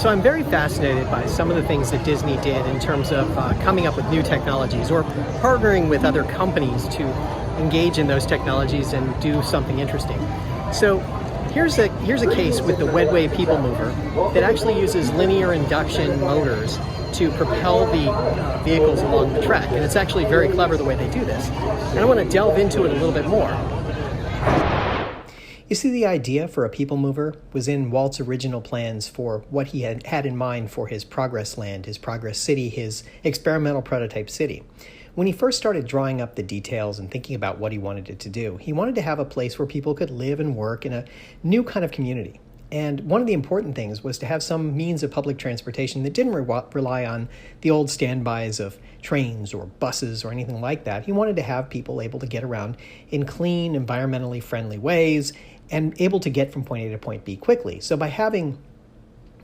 So I'm very fascinated by some of the things that Disney did in terms of coming up with new technologies or partnering with other companies to engage in those technologies and do something interesting. So here's a case with the WEDway PeopleMover that actually uses linear induction motors to propel the vehicles along the track. And it's actually very clever the way they do this. And I want to delve into it a little bit more. You see, the idea for a people mover was in Walt's original plans for what he had in mind for his progress land, his progress city, his experimental prototype city. When he first started drawing up the details and thinking about what he wanted it to do, he wanted to have a place where people could live and work in a new kind of community. And one of the important things was to have some means of public transportation that didn't rely on the old standbys of trains or buses or anything like that. He wanted to have people able to get around in clean, environmentally friendly ways and able to get from point A to point B quickly. So by having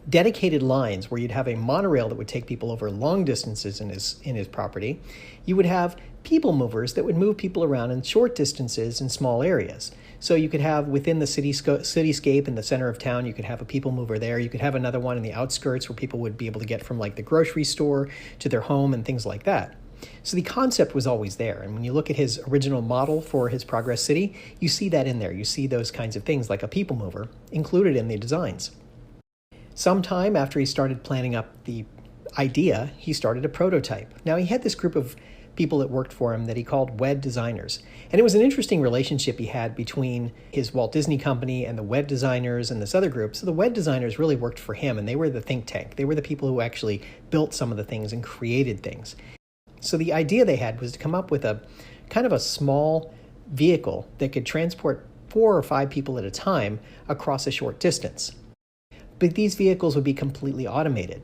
dedicated lines where you'd have a monorail that would take people over long distances in his property, you would have people movers that would move people around in short distances in small areas. So you could have within the cityscape in the center of town, you could have a people mover there. You could have another one in the outskirts where people would be able to get from like the grocery store to their home and things like that. So the concept was always there. And when you look at his original model for his progress city, you see that in there. You see those kinds of things like a people mover included in the designs. Sometime after he started planning up the idea, he started a prototype. Now he had this group of people that worked for him that he called WED designers. And it was an interesting relationship he had between his Walt Disney Company and the WED designers and this other group. So the WED designers really worked for him, and they were the think tank. They were the people who actually built some of the things and created things. So the idea they had was to come up with a kind of a small vehicle that could transport 4 or 5 people at a time across a short distance. But these vehicles would be completely automated.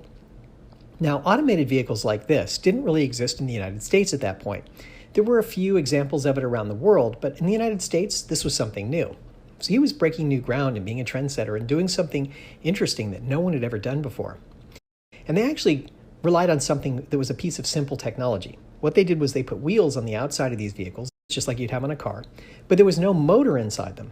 Now, automated vehicles like this didn't really exist in the United States at that point. There were a few examples of it around the world, but in the United States, this was something new. So he was breaking new ground and being a trendsetter and doing something interesting that no one had ever done before. And they actually relied on something that was a piece of simple technology. What they did was they put wheels on the outside of these vehicles, just like you'd have on a car, but there was no motor inside them.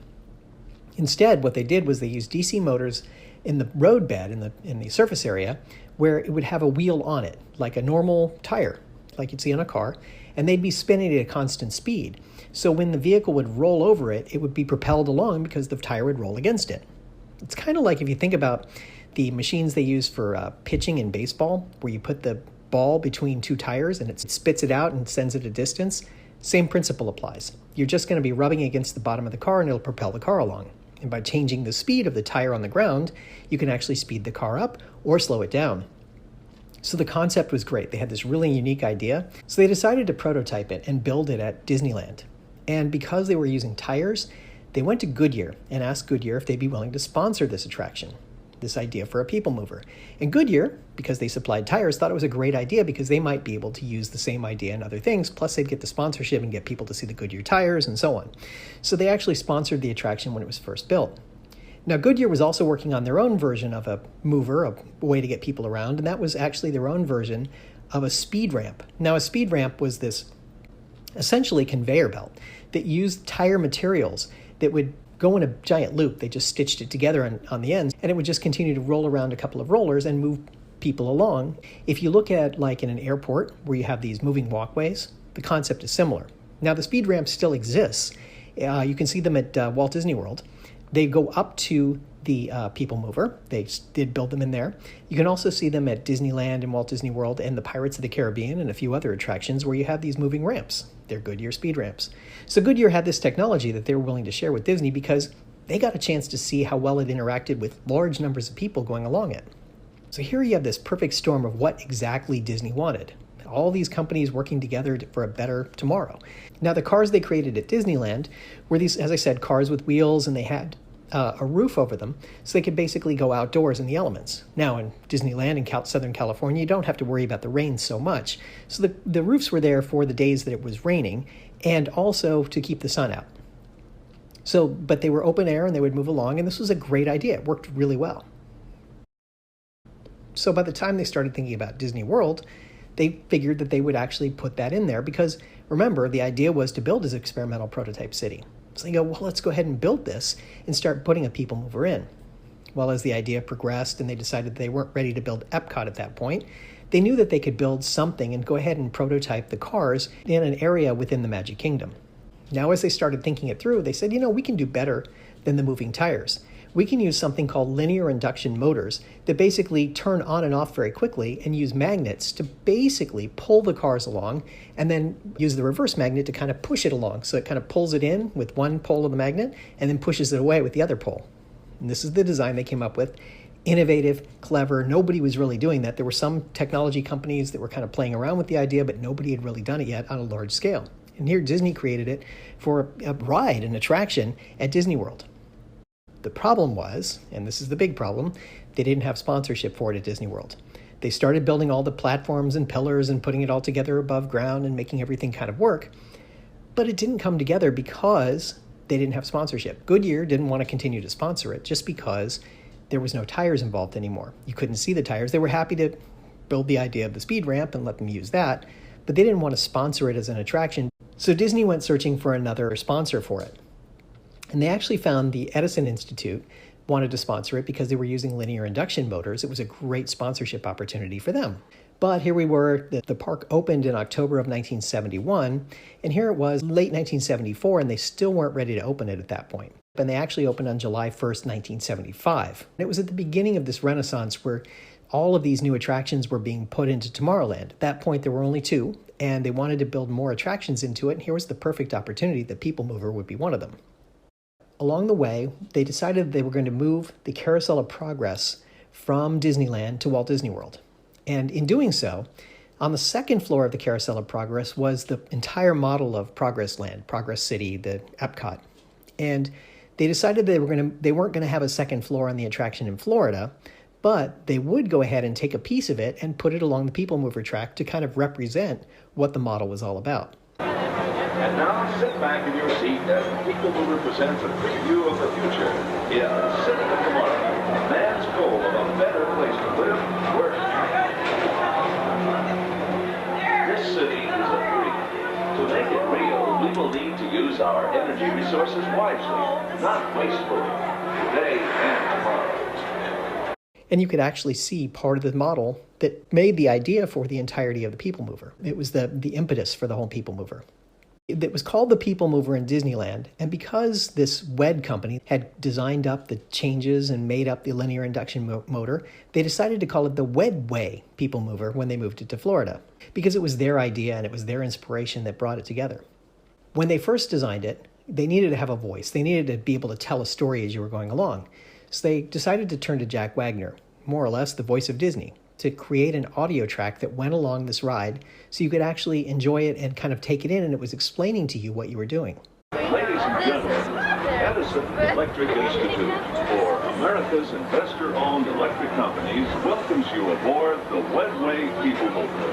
Instead, what they did was they used DC motors in the roadbed, in the surface area, where it would have a wheel on it, like a normal tire, like you'd see on a car, and they'd be spinning at a constant speed. So when the vehicle would roll over it, it would be propelled along because the tire would roll against it. It's kind of like if you think about the machines they use for pitching in baseball, where you put the ball between 2 tires and it spits it out and sends it a distance. Same principle applies. You're just going to be rubbing against the bottom of the car and it'll propel the car along. And by changing the speed of the tire on the ground, you can actually speed the car up or slow it down. So the concept was great. They had this really unique idea. So they decided to prototype it and build it at Disneyland. And because they were using tires, they went to Goodyear and asked Goodyear if they'd be willing to sponsor this attraction, this idea for a people mover. And Goodyear, because they supplied tires, thought it was a great idea because they might be able to use the same idea in other things, plus they'd get the sponsorship and get people to see the Goodyear tires and so on. So they actually sponsored the attraction when it was first built. Now, Goodyear was also working on their own version of a mover, a way to get people around, and that was actually their own version of a speed ramp. Now, a speed ramp was this essentially conveyor belt that used tire materials that would go in a giant loop. They just stitched it together on the ends, and it would just continue to roll around a couple of rollers and move people along. If you look at like in an airport where you have these moving walkways, the concept is similar. Now, the speed ramp still exists. You can see them at Walt Disney World. They go up to the people mover. They did build them in there. You can also see them at Disneyland and Walt Disney World and the Pirates of the Caribbean and a few other attractions where you have these moving ramps. They're Goodyear speed ramps. So Goodyear had this technology that they were willing to share with Disney because they got a chance to see how well it interacted with large numbers of people going along it. So here you have this perfect storm of what exactly Disney wanted. All these companies working together for a better tomorrow. Now, the cars they created at Disneyland were these, as I said, cars with wheels, and they had a roof over them, so they could basically go outdoors in the elements. Now, in Disneyland in Southern California, you don't have to worry about the rain so much. So the roofs were there for the days that it was raining, and also to keep the sun out. So, but they were open air, and they would move along, and this was a great idea. It worked really well. So by the time they started thinking about Disney World, they figured that they would actually put that in there because, remember, the idea was to build this experimental prototype city. So they go, well, let's go ahead and build this and start putting a people mover in. Well, as the idea progressed and they decided they weren't ready to build Epcot at that point, they knew that they could build something and go ahead and prototype the cars in an area within the Magic Kingdom. Now, as they started thinking it through, they said, we can do better than the moving tires. We can use something called linear induction motors that basically turn on and off very quickly and use magnets to basically pull the cars along and then use the reverse magnet to kind of push it along. So it kind of pulls it in with one pole of the magnet and then pushes it away with the other pole. And this is the design they came up with. Innovative, clever. Nobody was really doing that. There were some technology companies that were kind of playing around with the idea, but nobody had really done it yet on a large scale. And here Disney created it for a ride, an attraction at Disney World. The problem was, and this is the big problem, they didn't have sponsorship for it at Disney World. They started building all the platforms and pillars and putting it all together above ground and making everything kind of work. But it didn't come together because they didn't have sponsorship. Goodyear didn't want to continue to sponsor it just because there was no tires involved anymore. You couldn't see the tires. They were happy to build the idea of the speed ramp and let them use that, but they didn't want to sponsor it as an attraction. So Disney went searching for another sponsor for it. And they actually found the Edison Institute wanted to sponsor it because they were using linear induction motors. It was a great sponsorship opportunity for them. But here we were, the park opened in October of 1971, and here it was late 1974, and they still weren't ready to open it at that point. And they actually opened on July 1st, 1975. And it was at the beginning of this renaissance where all of these new attractions were being put into Tomorrowland. At that point, there were only two, and they wanted to build more attractions into it, and here was the perfect opportunity that PeopleMover would be one of them. Along the way, they decided they were going to move the Carousel of Progress from Disneyland to Walt Disney World. And in doing so, on the second floor of the Carousel of Progress was the entire model of Progress Land, Progress City, the Epcot. And they decided they weren't going to have a second floor on the attraction in Florida, but they would go ahead and take a piece of it and put it along the PeopleMover track to kind of represent what the model was all about. And now sit back in your seat as PeopleMover presents a preview of the future in the city of tomorrow. Man's goal of a better place to live, work. This city is a dream. To make it real, we will need to use our energy resources wisely, not wastefully, today and tomorrow. And you could actually see part of the model that made the idea for the entirety of the PeopleMover. It was the impetus for the whole PeopleMover. It was called the PeopleMover in Disneyland, and because this WED company had designed up the changes and made up the linear induction motor, they decided to call it the WEDway PeopleMover when they moved it to Florida, because it was their idea and it was their inspiration that brought it together. When they first designed it, they needed to have a voice. They needed to be able to tell a story as you were going along. So they decided to turn to Jack Wagner, more or less the voice of Disney, to create an audio track that went along this ride so you could actually enjoy it and kind of take it in, and it was explaining to you what you were doing. Ladies and gentlemen, Edison Electric Institute, for America's investor-owned electric companies, welcomes you aboard the WEDway PeopleMover.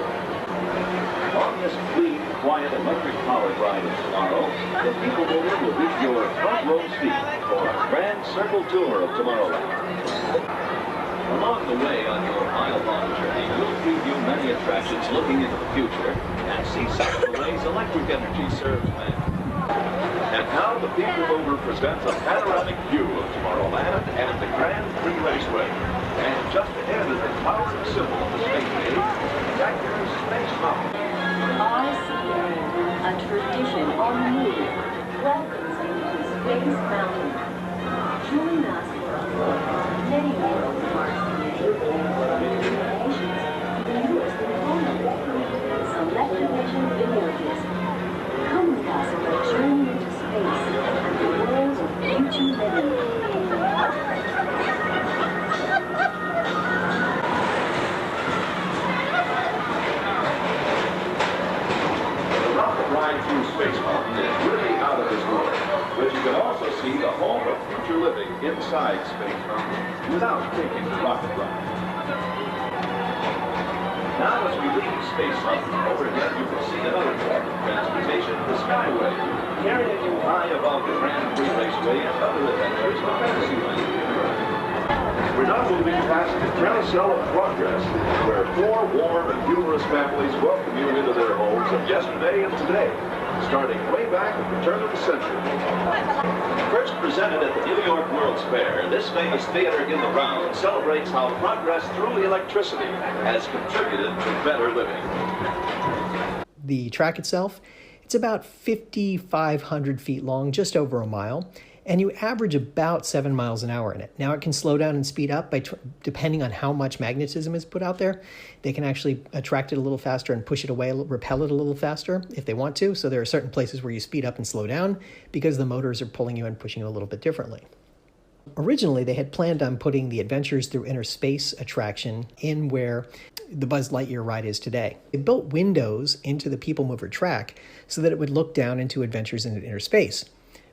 On this clean, quiet, electric-powered ride tomorrow, the PeopleMover will be your front row seat for a grand circle tour of Tomorrowland. Along the way on your mile-long journey, you'll preview many attractions looking into the future and see some of the ways electric energy serves man. And now the PeopleMover presents a panoramic view of Tomorrowland and the Grand Prix Raceway. And just ahead is the towering symbol of the space age, Jacker's Space Mountain. RCA, a tradition on the move, welcomes you to Space Mountain. Join us for a look at many worlds of RCA, nations, the newest component, Select Vision Video Disc. Come with us on a journey into space and the worlds of future living. The rocket ride through Space Mountain is really out of this world, but you can also see the home of future living inside Space Mountain without taking the rocket ride. Now as we leave Space Mountain, overhead you can see another form of transportation, the skyway, carrying you high above the Grand Prix Raceway and other adventures of Fantasyland. We're now moving past the Carousel of Progress, where 4 warm and humorous families welcome you into their homes of yesterday and today. starting way back at the turn of the century. First presented at the New York World's Fair, this famous theater in the round celebrates how progress through electricity has contributed to better living. The track itself, it's about 5,500 feet long, just over a mile, and you average about 7 miles an hour in it. Now it can slow down and speed up depending on how much magnetism is put out there. They can actually attract it a little faster and push it away, repel it a little faster if they want to. So there are certain places where you speed up and slow down because the motors are pulling you and pushing you a little bit differently. Originally, they had planned on putting the Adventures Through Inner Space attraction in where the Buzz Lightyear ride is today. They built windows into the PeopleMover track so that it would look down into Adventures in Inner Space.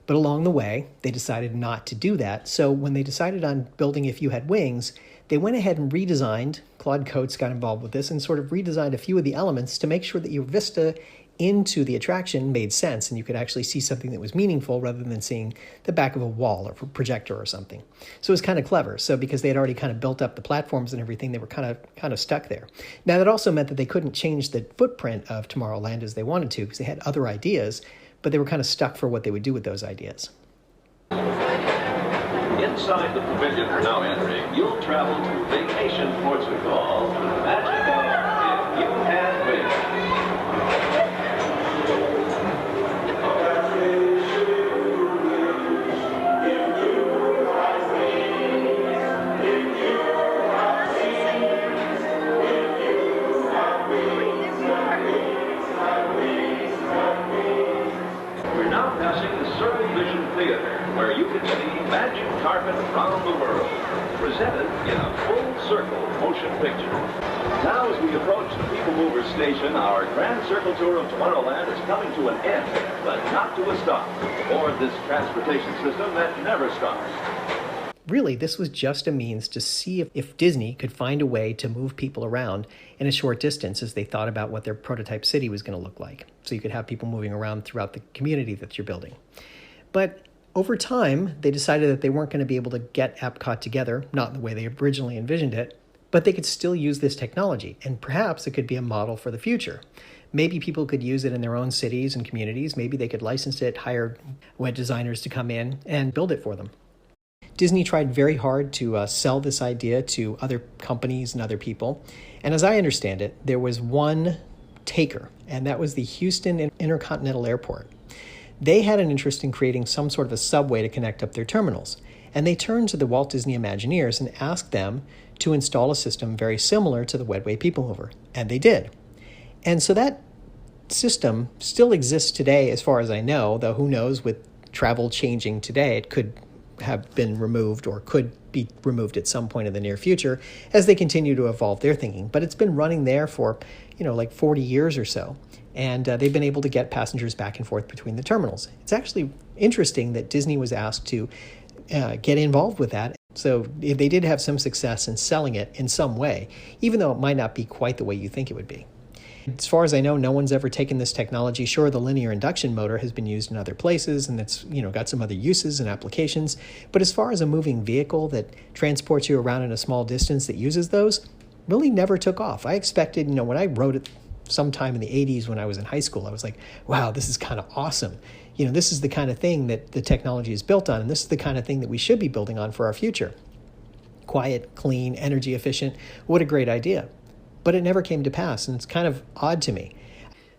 But along the way, they decided not to do that. So when they decided on building If You Had Wings, they went ahead and redesigned, Claude Coates got involved with this, and sort of redesigned a few of the elements to make sure that your vista into the attraction made sense and you could actually see something that was meaningful rather than seeing the back of a wall or a projector or something. So it was kind of clever. So because they had already kind of built up the platforms and everything, they were kind of stuck there. Now that also meant that they couldn't change the footprint of Tomorrowland as they wanted to because they had other ideas, but they were kind of stuck for what they would do with those ideas. Inside the pavilion we're now entering, you'll travel to Vacation Portugal, the magic of If You Had Wings. Where you can see magic carpet around the world, presented in a full circle motion picture. Now as we approach the PeopleMover station, our grand circle tour of Tomorrowland is coming to an end, but not to a stop, aboard this transportation system that never stops. Really, this was just a means to see if Disney could find a way to move people around in a short distance as they thought about what their prototype city was going to look like. So you could have people moving around throughout the community that you're building. But over time, they decided that they weren't going to be able to get Epcot together, not in the way they originally envisioned it, but they could still use this technology, and perhaps it could be a model for the future. Maybe people could use it in their own cities and communities. Maybe they could license it, hire web designers to come in and build it for them. Disney tried very hard to sell this idea to other companies and other people, and as I understand it, there was one taker, and that was the Houston Intercontinental Airport. They had an interest in creating some sort of a subway to connect up their terminals, and they turned to the Walt Disney Imagineers and asked them to install a system very similar to the WEDway PeopleMover, and they did. And so that system still exists today as far as I know, though who knows, with travel changing today, it could have been removed or could be removed at some point in the near future as they continue to evolve their thinking. But it's been running there for, like 40 years or so. And they've been able to get passengers back and forth between the terminals. It's actually interesting that Disney was asked to get involved with that. So they did have some success in selling it in some way, even though it might not be quite the way you think it would be. As far as I know, no one's ever taken this technology. Sure, the linear induction motor has been used in other places, and it's got some other uses and applications. But as far as a moving vehicle that transports you around in a small distance that uses those, really never took off. I expected, when I wrote it sometime in the 80s when I was in high school, I was like, wow, this is kind of awesome. This is the kind of thing that the technology is built on, and this is the kind of thing that we should be building on for our future. Quiet, clean, energy efficient. What a great idea. But it never came to pass, and it's kind of odd to me.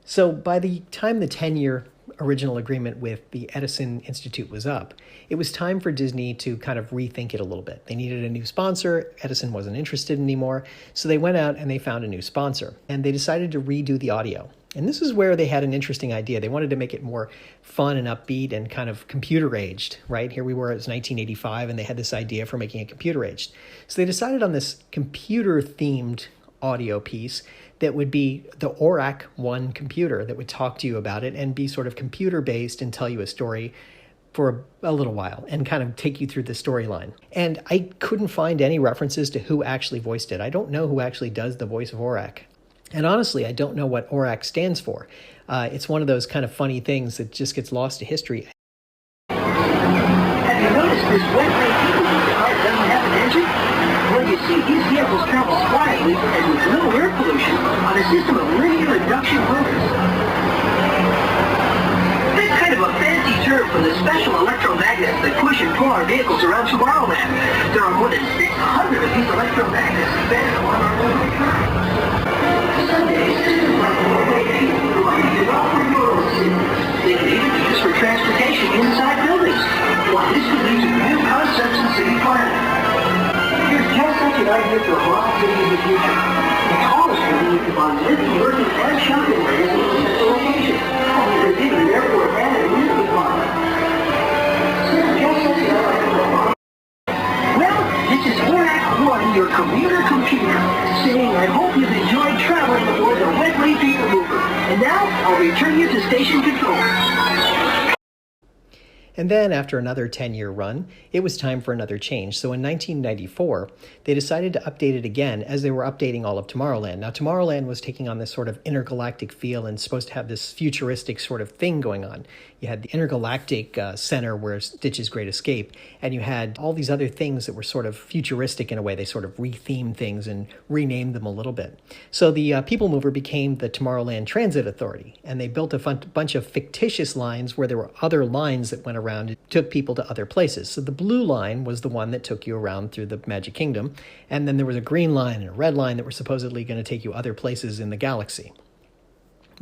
So by the time the 10-year original agreement with the Edison Institute was up, it was time for Disney to kind of rethink it a little bit. They needed a new sponsor. Edison wasn't interested anymore. So they went out and they found a new sponsor, and they decided to redo the audio. And this is where they had an interesting idea. They wanted to make it more fun and upbeat and kind of computer-aged, right? Here we were, it was 1985, and they had this idea for making it computer-aged. So they decided on this computer-themed audio piece that would be the ORAC 1 computer that would talk to you about it and be sort of computer-based and tell you a story for a little while and kind of take you through the storyline. And I couldn't find any references to who actually voiced it. I don't know who actually does the voice of ORAC. And honestly, I don't know what ORAC stands for. It's one of those kind of funny things that just gets lost to history. Have you noticed this WEDway PeopleMover car doesn't have an engine? Well, you see, these vehicles travel quietly and with little air pollution on a system of linear induction motors. vehicles around Tomorrowland. There are more than 600 of these electromagnets embedded along our roadway track. Sundays, systems like the roadway people are developed for your own city. They can even be used for transportation inside buildings. Well, this could lead to new concepts in city planning. Here's just such an idea for a model city in the future. The tallest building you can find living, working, and shopping areas in a central location. There's even an airport and an amusement park. Well, this is ORAC 1, your commuter computer, saying I hope you've enjoyed traveling aboard the WEDway PeopleMover. And now, I'll return you to station control. And then, after another 10-year run, it was time for another change. So in 1994, they decided to update it again as they were updating all of Tomorrowland. Now, Tomorrowland was taking on this sort of intergalactic feel and supposed to have this futuristic sort of thing going on. You had the intergalactic center where Stitch's Great Escape, and you had all these other things that were sort of futuristic in a way. They sort of rethemed things and renamed them a little bit. So the PeopleMover became the Tomorrowland Transit Authority, and they built a bunch of fictitious lines where there were other lines that went around and took people to other places. So the blue line was the one that took you around through the Magic Kingdom, and then there was a green line and a red line that were supposedly going to take you other places in the galaxy.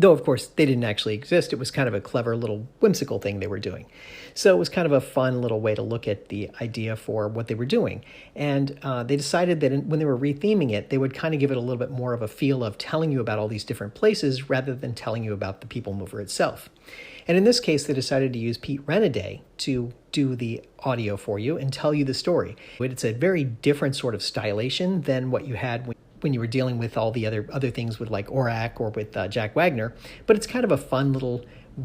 Though, of course, they didn't actually exist. It was kind of a clever little whimsical thing they were doing. So it was kind of a fun little way to look at the idea for what they were doing. And they decided that when they were retheming it, they would kind of give it a little bit more of a feel of telling you about all these different places rather than telling you about the PeopleMover itself. And in this case, they decided to use Pete Renaday to do the audio for you and tell you the story. It's a very different sort of stylization than what you had when you were dealing with all the other things with like ORAC or with Jack Wagner, but it's kind of a fun little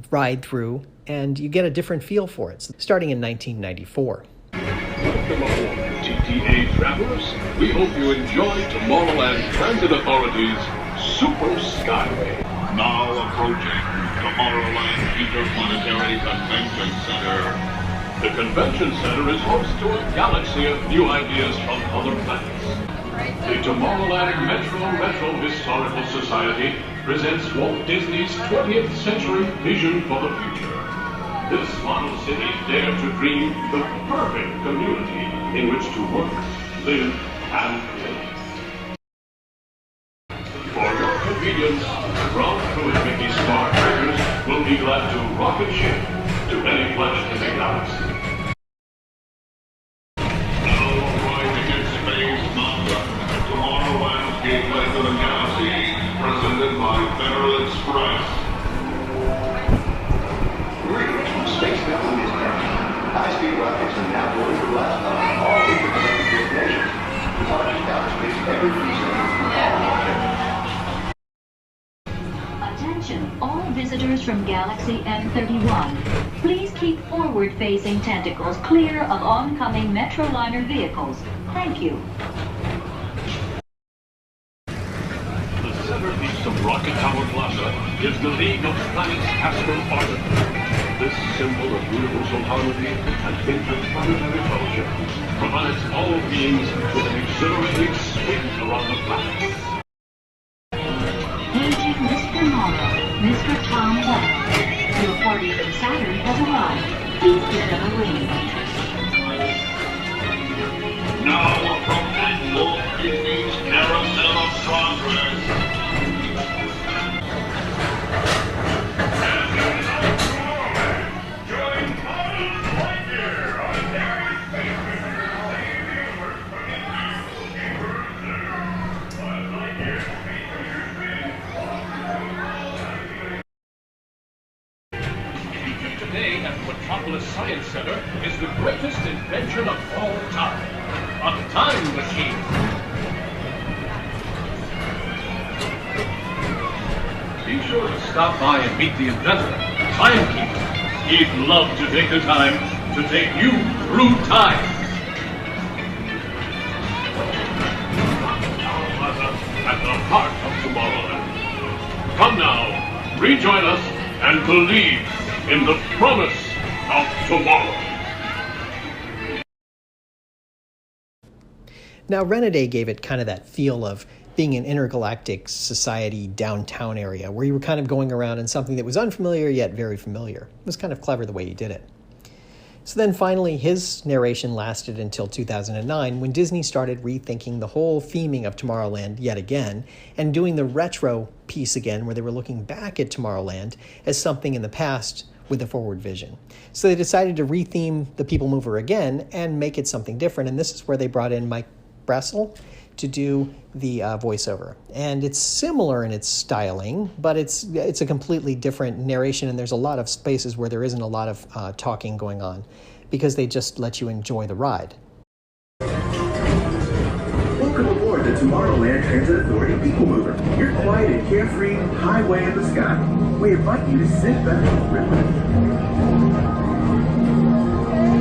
ride through, and you get a different feel for it, starting in 1994. Welcome aboard, TTA travelers. We hope you enjoy Tomorrowland Transit Authority's Super Skyway. Now approaching Tomorrowland Interplanetary Convention Center. The Convention Center is host to a galaxy of new ideas from other planets. The Tomorrowland Retro Historical Society presents Walt Disney's 20th century vision for the future. This model city dared to dream the perfect community in which to work, live, and play. For your convenience, ground crew and Mickey Star Trekkers will be glad to rocket ship to any planet in the galaxy. Gateway to the Galaxy, presented by Federal Express. Greetings from Space Mountain Dispatch. High-speed rockets are now going to blast on all interconnected destinations. Launching out of space every 3 seconds from all objects. Attention, all visitors from Galaxy M31. Please keep forward-facing tentacles clear of oncoming Metroliner vehicles. Thank you. Centerpiece of Rocket Tower Plaza is the League of Planets Astral Orbit. This symbol of universal harmony and interplanetary fellowship provides all beings with an exhilarating spin around the planet. Paging Mr. Morrow, Mr. Tom Webb. Your party from Saturn has arrived. Please give them a ring. Now approaching Walt Disney's Carousel of Progress. Today at the Metropolis Science Center is the greatest invention of all time, a time machine. Be sure to stop by and meet the inventor, Timekeeper. He'd love to take the time to take you through time. At the heart of Tomorrowland. Come now, rejoin us and believe in the promise of tomorrow. Now, Renaday gave it kind of that feel of being an intergalactic society downtown area where you were kind of going around in something that was unfamiliar yet very familiar. It was kind of clever the way he did it. So then finally, his narration lasted until 2009, when Disney started rethinking the whole theming of Tomorrowland yet again, and doing the retro piece again, where they were looking back at Tomorrowland as something in the past with a forward vision. So they decided to retheme the People Mover again and make it something different, and this is where they brought in Mike Brassel to do the voiceover. And it's similar in its styling, but it's a completely different narration, and there's a lot of spaces where there isn't a lot of talking going on, because they just let you enjoy the ride. Welcome aboard the Tomorrowland Transit Authority People Mover, your quiet and carefree highway in the sky. We invite you to sit back and relax.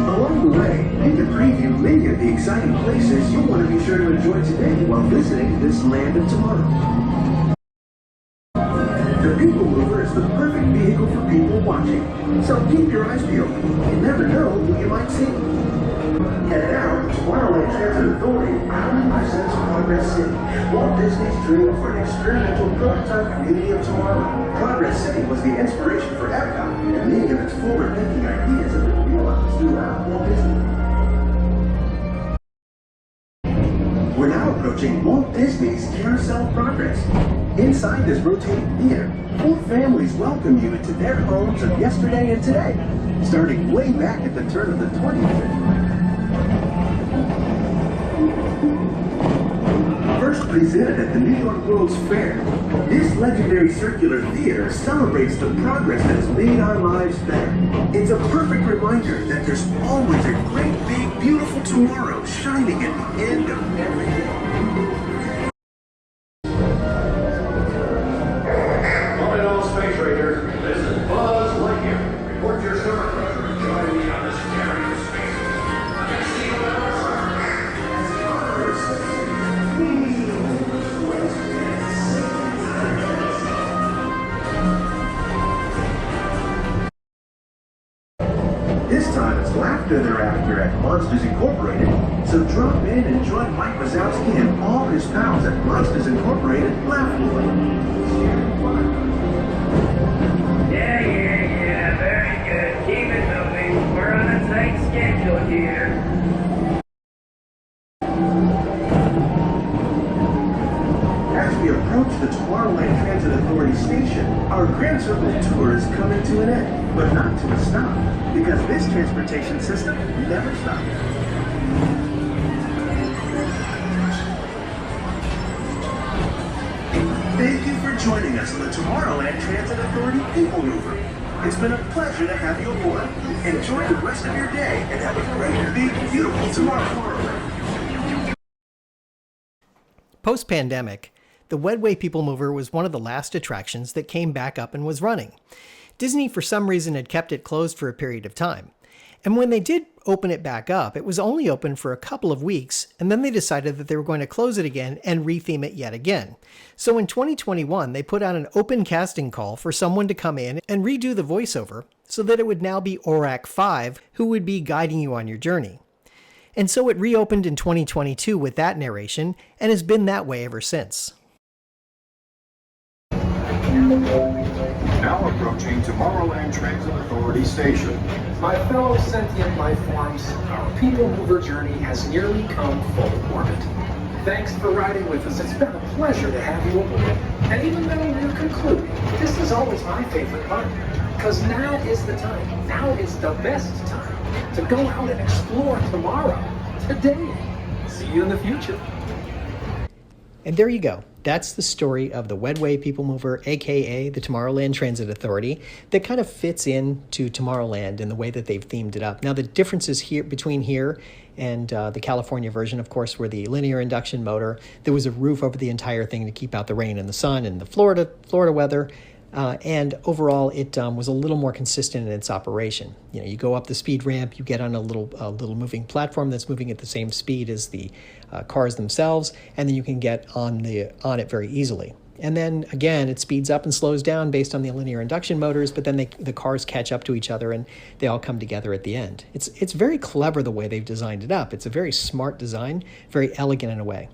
Along the way, you can preview many of the exciting places you'll want to be sure to enjoy today while visiting this land of tomorrow. The People Mover is the perfect vehicle for people watching, so keep your eyes peeled. You never know who you might see. And now, Tomorrowland Transit Authority proudly presents Progress City, Walt Disney's dream for an experimental prototype community of tomorrow. Progress City was the inspiration for Epcot, and many of its forward-thinking ideas have been realized throughout Walt Disney. We're now approaching Walt Disney's Carousel Progress. Inside this rotating theater, 4 families welcome you into their homes of yesterday and today, starting way back at the turn of the 20th century. First presented at the New York World's Fair, this legendary circular theater celebrates the progress that has made our lives better. It's a perfect reminder that there's always a great, big, beautiful tomorrow shining at the end of every day. All in all, Space Raiders, this is Buzz Lightyear. Report your summer pressure and join me on this scary space. See you at our This time it's laughter thereafter at Monsters Incorporated, so drop in and join Mike Wazowski and all his pals at Monsters Incorporated Laugh Floor. Yeah, very good. Keep it moving. We're on a tight schedule here. As we approach the Tomorrowland Transit Authority station, our Grand Circle tour is coming to an end, but not to a stop, because this transportation system never stops. Thank you for joining us on the Tomorrowland Transit Authority People Mover. It's been a pleasure to have you aboard. Enjoy the rest of your day and have a great, big, beautiful tomorrow. Post-pandemic, the WEDway People Mover was one of the last attractions that came back up and was running. Disney, for some reason, had kept it closed for a period of time. And when they did open it back up, it was only open for a couple of weeks, and then they decided that they were going to close it again and retheme it yet again. So in 2021, they put out an open casting call for someone to come in and redo the voiceover so that it would now be ORAC 5 who would be guiding you on your journey. And so it reopened in 2022 with that narration, and has been that way ever since. Now approaching Tomorrowland Transit Authority Station. My fellow sentient life forms, our People Mover journey has nearly come full orbit. Thanks for riding with us. It's been a pleasure to have you aboard. And even though we're concluding, this is always my favorite part, because now is the time. Now is the best time to go out and explore tomorrow, today. See you in the future. And there you go. That's the story of the WEDway People Mover, aka the Tomorrowland Transit Authority, that kind of fits into Tomorrowland in the way that they've themed it up. Now, the differences here between here and the California version, of course, were the linear induction motor. There was a roof over the entire thing to keep out the rain and the sun and the Florida weather. And overall, it was a little more consistent in its operation. You know, you go up the speed ramp, you get on a little moving platform that's moving at the same speed as the cars themselves, and then you can get on it very easily. And then again, it speeds up and slows down based on the linear induction motors, but then the cars catch up to each other and they all come together at the end. It's very clever the way they've designed it up. It's a very smart design, very elegant in a way.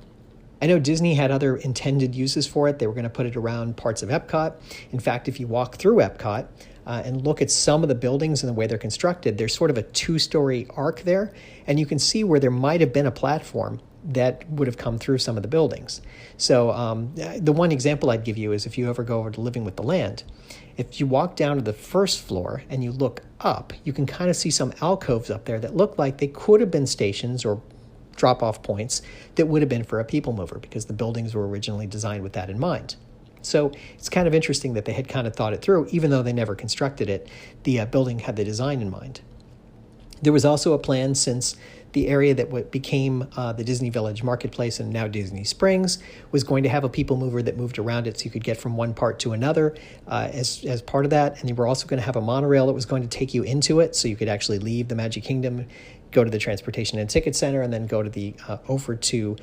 I know Disney had other intended uses for it. They were going to put it around parts of Epcot. In fact, if you walk through Epcot and look at some of the buildings and the way they're constructed, there's sort of a 2-story arc there, and you can see where there might have been a platform that would have come through some of the buildings. So the one example I'd give you is if you ever go over to Living with the Land. If you walk down to the first floor and you look up, you can kind of see some alcoves up there that look like they could have been stations or drop-off points that would have been for a people mover, because the buildings were originally designed with that in mind. So it's kind of interesting that they had kind of thought it through, even though they never constructed it. The building had the design in mind. There was also a plan, since the area that became the Disney Village Marketplace and now Disney Springs was going to have a people mover that moved around it so you could get from one part to another as part of that. And they were also going to have a monorail that was going to take you into it so you could actually leave the Magic Kingdom, go to the Transportation and Ticket Center, and then go to the over to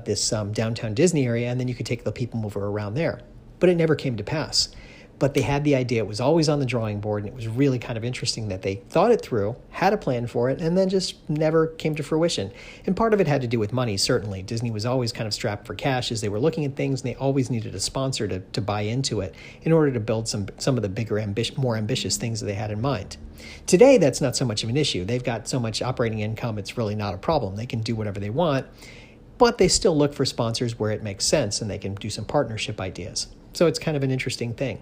this downtown Disney area, and then you could take the people mover around there. But it never came to pass. But they had the idea. It was always on the drawing board, and it was really kind of interesting that they thought it through, had a plan for it, and then just never came to fruition. And part of it had to do with money, certainly. Disney was always kind of strapped for cash as they were looking at things, and they always needed a sponsor to buy into it in order to build some of the bigger, more ambitious things that they had in mind. Today, that's not so much of an issue. They've got so much operating income, it's really not a problem. They can do whatever they want, but they still look for sponsors where it makes sense, and they can do some partnership ideas. So it's kind of an interesting thing.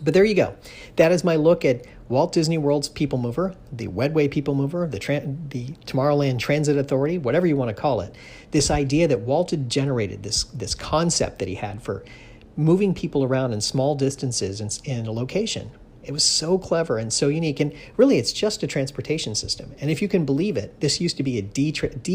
But there you go. That is my look at Walt Disney World's People Mover, the WEDway People Mover, the Tomorrowland Transit Authority, whatever you want to call it. This idea that Walt had generated, this concept that he had for moving people around in small distances in a location. It was so clever and so unique. And really, it's just a transportation system. And if you can believe it, this used to be a D-ticket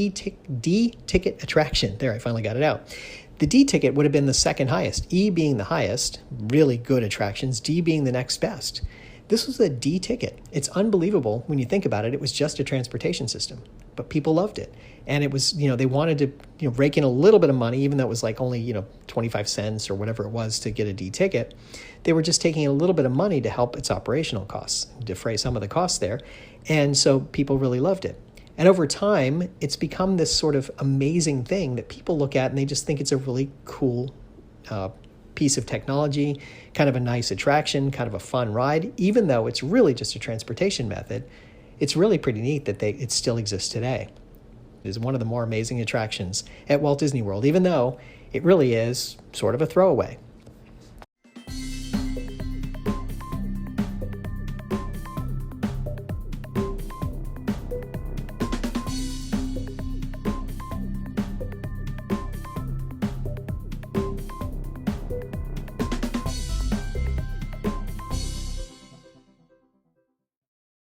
attraction. There, I finally got it out. The D ticket would have been the second highest, E being the highest, really good attractions, D being the next best. This was a D ticket. It's unbelievable when you think about it. It was just a transportation system, but people loved it. And it was, they wanted to, rake in a little bit of money, even though it was like only, 25 cents or whatever it was to get a D ticket. They were just taking a little bit of money to help its operational costs, defray some of the costs there. And so people really loved it. And over time, it's become this sort of amazing thing that people look at and they just think it's a really cool piece of technology, kind of a nice attraction, kind of a fun ride. Even though it's really just a transportation method, it's really pretty neat that it still exists today. It is one of the more amazing attractions at Walt Disney World, even though it really is sort of a throwaway.